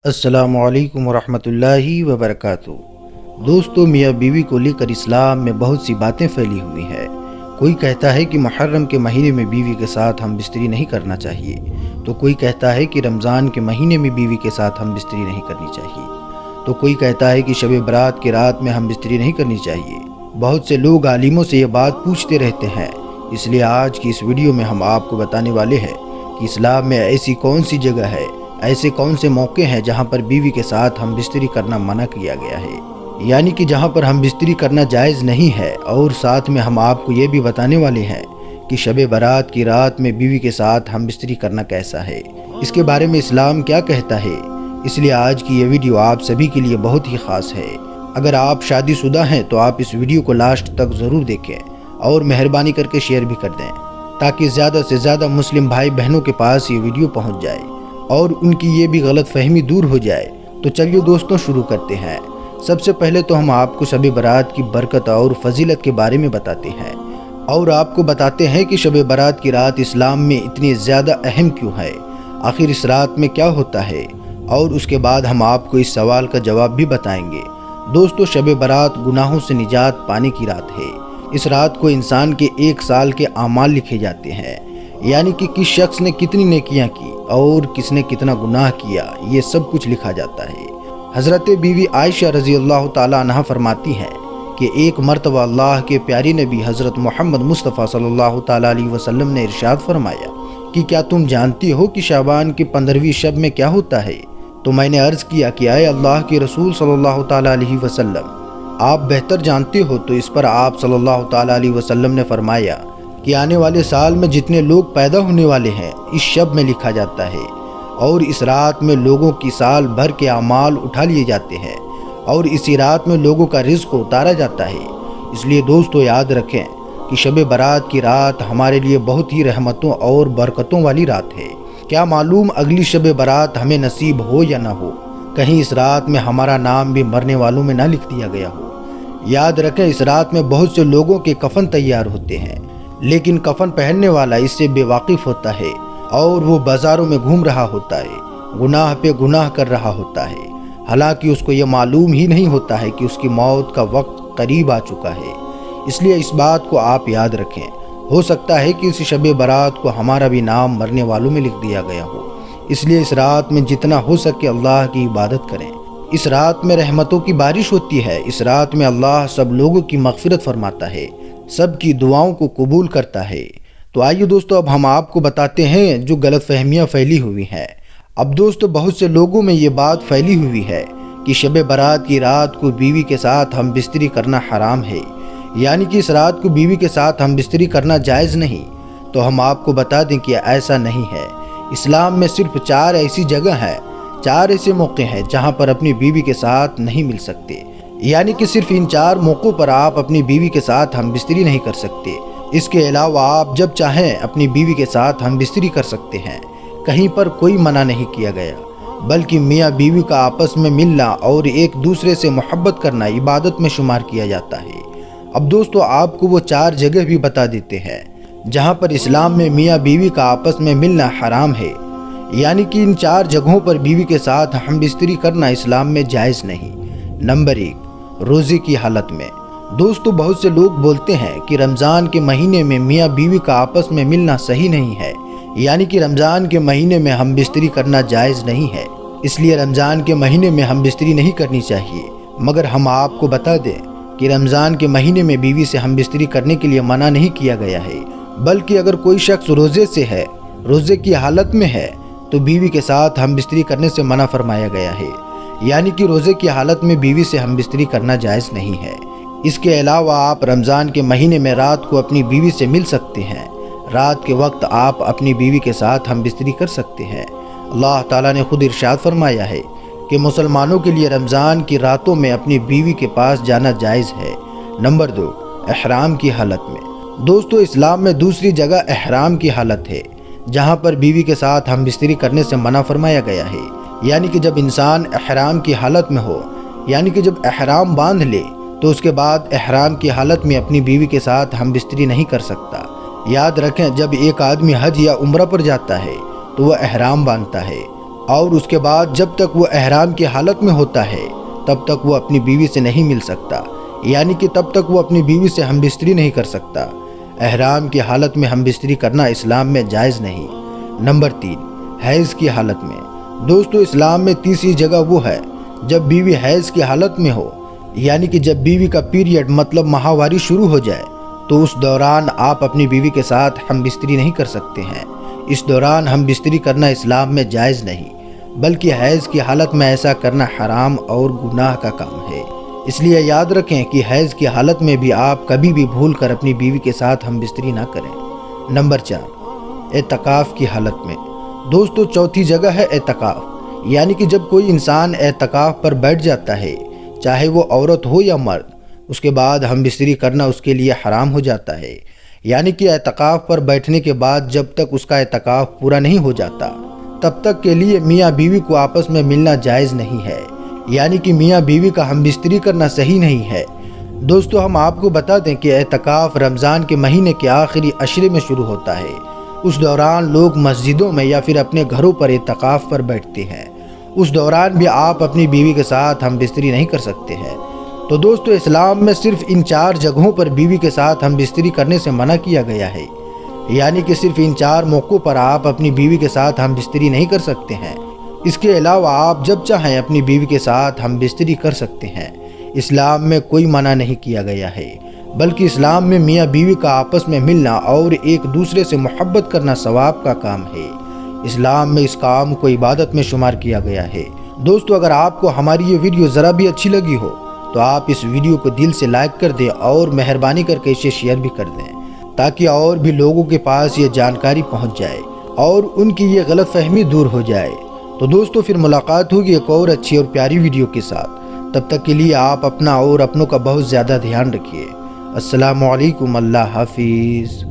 السلام علیکم ورحمۃ اللہ وبرکاتہ۔ دوستو، میاں بیوی کو لے کر اسلام میں بہت سی باتیں پھیلی ہوئی ہیں۔ کوئی کہتا ہے کہ محرم کے مہینے میں بیوی کے ساتھ ہم بستری نہیں کرنا چاہیے، تو کوئی کہتا ہے کہ رمضان کے مہینے میں بیوی کے ساتھ ہم بستری نہیں کرنی چاہیے، تو کوئی کہتا ہے کہ شب برات کی رات میں ہم بستری نہیں کرنی چاہیے۔ بہت سے لوگ عالموں سے یہ بات پوچھتے رہتے ہیں، اس لیے آج کی اس ویڈیو میں ہم آپ کو بتانے والے ہیں کہ اسلام میں ایسی کون سی جگہ ہے، ایسے کون سے موقع ہیں جہاں پر بیوی کے ساتھ ہم بستری کرنا منع کیا گیا ہے، یعنی کہ جہاں پر ہم بستری کرنا جائز نہیں ہے۔ اور ساتھ میں ہم آپ کو یہ بھی بتانے والے ہیں کہ شب برات کی رات میں بیوی کے ساتھ ہم بستری کرنا کیسا ہے، اس کے بارے میں اسلام کیا کہتا ہے۔ اس لیے آج کی یہ ویڈیو آپ سبھی کے لیے بہت ہی خاص ہے۔ اگر آپ شادی شدہ ہیں تو آپ اس ویڈیو کو لاسٹ تک ضرور دیکھیں اور مہربانی کر کے شیئر بھی کر دیں، تاکہ زیادہ سے زیادہ مسلم بھائی بہنوں کے پاس یہ ویڈیو پہنچ جائے اور ان کی یہ بھی غلط فہمی دور ہو جائے۔ تو چلیے دوستوں، شروع کرتے ہیں۔ سب سے پہلے تو ہم آپ کو شب برات کی برکت اور فضیلت کے بارے میں بتاتے ہیں، اور آپ کو بتاتے ہیں کہ شب برات کی رات اسلام میں اتنی زیادہ اہم کیوں ہے، آخر اس رات میں کیا ہوتا ہے، اور اس کے بعد ہم آپ کو اس سوال کا جواب بھی بتائیں گے۔ دوستو، شب برات گناہوں سے نجات پانے کی رات ہے۔ اس رات کو انسان کے 1 سال کے اعمال لکھے جاتے ہیں، یعنی کہ کس شخص نے کتنی نیکیاں کی اور کس نے کتنا گناہ کیا، یہ سب کچھ لکھا جاتا ہے۔ حضرت بیوی عائشہ رضی اللہ تعالیٰ عنہ فرماتی ہیں کہ ایک مرتبہ اللہ کے پیارے نبی حضرت محمد مصطفیٰ صلی اللہ تعالیٰ علیہ وسلم نے ارشاد فرمایا کہ کیا تم جانتی ہو کہ شعبان کی 15ویں شب میں کیا ہوتا ہے؟ تو میں نے عرض کیا کہ اے اللہ کے رسول صلی اللہ تعالیٰ علیہ وسلم، آپ بہتر جانتے ہو۔ تو اس پر آپ صلی اللہ تعالیٰ علیہ وسلم نے فرمایا کہ آنے والے سال میں جتنے لوگ پیدا ہونے والے ہیں اس شب میں لکھا جاتا ہے، اور اس رات میں لوگوں کی سال بھر کے اعمال اٹھا لیے جاتے ہیں، اور اسی رات میں لوگوں کا رزق اتارا جاتا ہے۔ اس لیے دوستو، یاد رکھیں کہ شب برات کی رات ہمارے لیے بہت ہی رحمتوں اور برکتوں والی رات ہے۔ کیا معلوم اگلی شب برات ہمیں نصیب ہو یا نہ ہو، کہیں اس رات میں ہمارا نام بھی مرنے والوں میں نہ لکھ دیا گیا ہو۔ یاد رکھیں، اس رات میں بہت سے لوگوں کے کفن تیار ہوتے ہیں، لیکن کفن پہننے والا اس سے بے واقف ہوتا ہے اور وہ بازاروں میں گھوم رہا ہوتا ہے، گناہ پہ گناہ کر رہا ہوتا ہے، حالانکہ اس کو یہ معلوم ہی نہیں ہوتا ہے کہ اس کی موت کا وقت قریب آ چکا ہے۔ اس لیے اس بات کو آپ یاد رکھیں، ہو سکتا ہے کہ اس شب برات کو ہمارا بھی نام مرنے والوں میں لکھ دیا گیا ہو۔ اس لیے اس رات میں جتنا ہو سکے اللہ کی عبادت کریں۔ اس رات میں رحمتوں کی بارش ہوتی ہے۔ اس رات میں اللہ سب لوگوں کی مغفرت فرماتا ہے، سب کی دعاؤں کو قبول کرتا ہے۔ تو آئیے دوستو، اب ہم آپ کو بتاتے ہیں جو غلط فہمیاں پھیلی ہوئی ہیں۔ اب دوستو، بہت سے لوگوں میں یہ بات پھیلی ہوئی ہے کہ شب برات کی رات کو بیوی کے ساتھ ہم بستری کرنا حرام ہے، یعنی کہ اس رات کو بیوی کے ساتھ ہم بستری کرنا جائز نہیں۔ تو ہم آپ کو بتا دیں کہ ایسا نہیں ہے۔ اسلام میں صرف 4 ایسی جگہ ہیں، 4 ایسے موقع ہیں جہاں پر اپنی بیوی کے ساتھ نہیں مل سکتے، یعنی کہ صرف ان 4 موقعوں پر آپ اپنی بیوی کے ساتھ ہم بستری نہیں کر سکتے۔ اس کے علاوہ آپ جب چاہیں اپنی بیوی کے ساتھ ہم بستری کر سکتے ہیں، کہیں پر کوئی منع نہیں کیا گیا، بلکہ میاں بیوی کا آپس میں ملنا اور ایک دوسرے سے محبت کرنا عبادت میں شمار کیا جاتا ہے۔ اب دوستو، آپ کو وہ 4 جگہ بھی بتا دیتے ہیں جہاں پر اسلام میں میاں بیوی کا آپس میں ملنا حرام ہے، یعنی کہ ان 4 جگہوں پر بیوی کے ساتھ ہم بستری کرنا اسلام میں جائز نہیں۔ نمبر 1، روزے کی حالت میں۔ دوستو، بہت سے لوگ بولتے ہیں کہ رمضان کے مہینے میں میاں بیوی کا آپس میں ملنا صحیح نہیں ہے، یعنی کہ رمضان کے مہینے میں ہم بستری کرنا جائز نہیں ہے، اس لیے رمضان کے مہینے میں ہم بستری نہیں کرنی چاہیے۔ مگر ہم آپ کو بتا دیں کہ رمضان کے مہینے میں بیوی سے ہم بستری کرنے کے لیے منع نہیں کیا گیا ہے، بلکہ اگر کوئی شخص روزے سے ہے، روزے کی حالت میں ہے، تو بیوی کے ساتھ ہم بستری کرنے سے منع فرمایا گیا ہے، یعنی کہ روزے کی حالت میں بیوی سے ہم بستری کرنا جائز نہیں ہے۔ اس کے علاوہ آپ رمضان کے مہینے میں رات کو اپنی بیوی سے مل سکتے ہیں، رات کے وقت آپ اپنی بیوی کے ساتھ ہم بستری کر سکتے ہیں۔ اللہ تعالیٰ نے خود ارشاد فرمایا ہے کہ مسلمانوں کے لیے رمضان کی راتوں میں اپنی بیوی کے پاس جانا جائز ہے۔ نمبر 2، احرام کی حالت میں۔ دوستو، اسلام میں دوسری جگہ احرام کی حالت ہے جہاں پر بیوی کے ساتھ ہم بستری کرنے سے منع فرمایا گیا ہے، یعنی کہ جب انسان احرام کی حالت میں ہو، یعنی کہ جب احرام باندھ لے تو اس کے بعد احرام کی حالت میں اپنی بیوی کے ساتھ ہم بستری نہیں کر سکتا۔ یاد رکھیں، جب ایک آدمی حج یا عمرہ پر جاتا ہے تو وہ احرام باندھتا ہے، اور اس کے بعد جب تک وہ احرام کی حالت میں ہوتا ہے تب تک وہ اپنی بیوی سے نہیں مل سکتا، یعنی کہ تب تک وہ اپنی بیوی سے ہم بستری نہیں کر سکتا۔ احرام کی حالت میں ہم بستری کرنا اسلام میں جائز نہیں۔ نمبر 3، حیض کی حالت میں۔ دوستو، اسلام میں تیسری جگہ وہ ہے جب بیوی حیض کی حالت میں ہو، یعنی کہ جب بیوی کا پیریڈ مطلب ماہواری شروع ہو جائے تو اس دوران آپ اپنی بیوی کے ساتھ ہم بستری نہیں کر سکتے ہیں۔ اس دوران ہم بستری کرنا اسلام میں جائز نہیں، بلکہ حیض کی حالت میں ایسا کرنا حرام اور گناہ کا کام ہے۔ اس لیے یاد رکھیں کہ حیض کی حالت میں بھی آپ کبھی بھی بھول کر اپنی بیوی کے ساتھ ہم بستری نہ کریں۔ نمبر 4، اعتکاف کی حالت میں۔ دوستو، چوتھی جگہ ہے اعتکاف، یعنی کہ جب کوئی انسان اعتکاف پر بیٹھ جاتا ہے، چاہے وہ عورت ہو یا مرد، اس کے بعد ہم بستری کرنا اس کے لیے حرام ہو جاتا ہے۔ یعنی کہ اعتکاف پر بیٹھنے کے بعد جب تک اس کا اعتکاف پورا نہیں ہو جاتا تب تک کے لیے میاں بیوی کو آپس میں ملنا جائز نہیں ہے، یعنی کہ میاں بیوی کا ہم بستری کرنا صحیح نہیں ہے۔ دوستو، ہم آپ کو بتا دیں کہ اعتکاف رمضان کے مہینے کے آخری عشرے میں شروع ہوتا ہے۔ اس دوران لوگ مسجدوں میں یا پھر اپنے گھروں پر اعتکاف پر بیٹھتے ہیں۔ اس دوران بھی آپ اپنی بیوی کے ساتھ ہم بستری نہیں کر سکتے ہیں۔ تو دوستو، اسلام میں صرف ان 4 جگہوں پر بیوی کے ساتھ ہم بستری کرنے سے منع کیا گیا ہے، یعنی کہ صرف ان 4 موقعوں پر آپ اپنی بیوی کے ساتھ ہم بستری نہیں کر سکتے ہیں۔ اس کے علاوہ آپ جب چاہیں اپنی بیوی کے ساتھ ہم بستری کر سکتے ہیں۔ اسلام میں کوئی منع نہیں کیا گیا ہے، بلکہ اسلام میں میاں بیوی کا آپس میں ملنا اور ایک دوسرے سے محبت کرنا ثواب کا کام ہے۔ اسلام میں اس کام کو عبادت میں شمار کیا گیا ہے۔ دوستو، اگر آپ کو ہماری یہ ویڈیو ذرا بھی اچھی لگی ہو تو آپ اس ویڈیو کو دل سے لائک کر دیں اور مہربانی کر کے اسے شیئر بھی کر دیں، تاکہ اور بھی لوگوں کے پاس یہ جانکاری پہنچ جائے اور ان کی یہ غلط فہمی دور ہو جائے۔ تو دوستو، پھر ملاقات ہوگی ایک اور اچھی اور پیاری ویڈیو کے ساتھ۔ تب تک کے لیے آپ اپنا اور اپنوں کا بہت زیادہ دھیان رکھیے۔ السلام علیکم، اللہ حافظ۔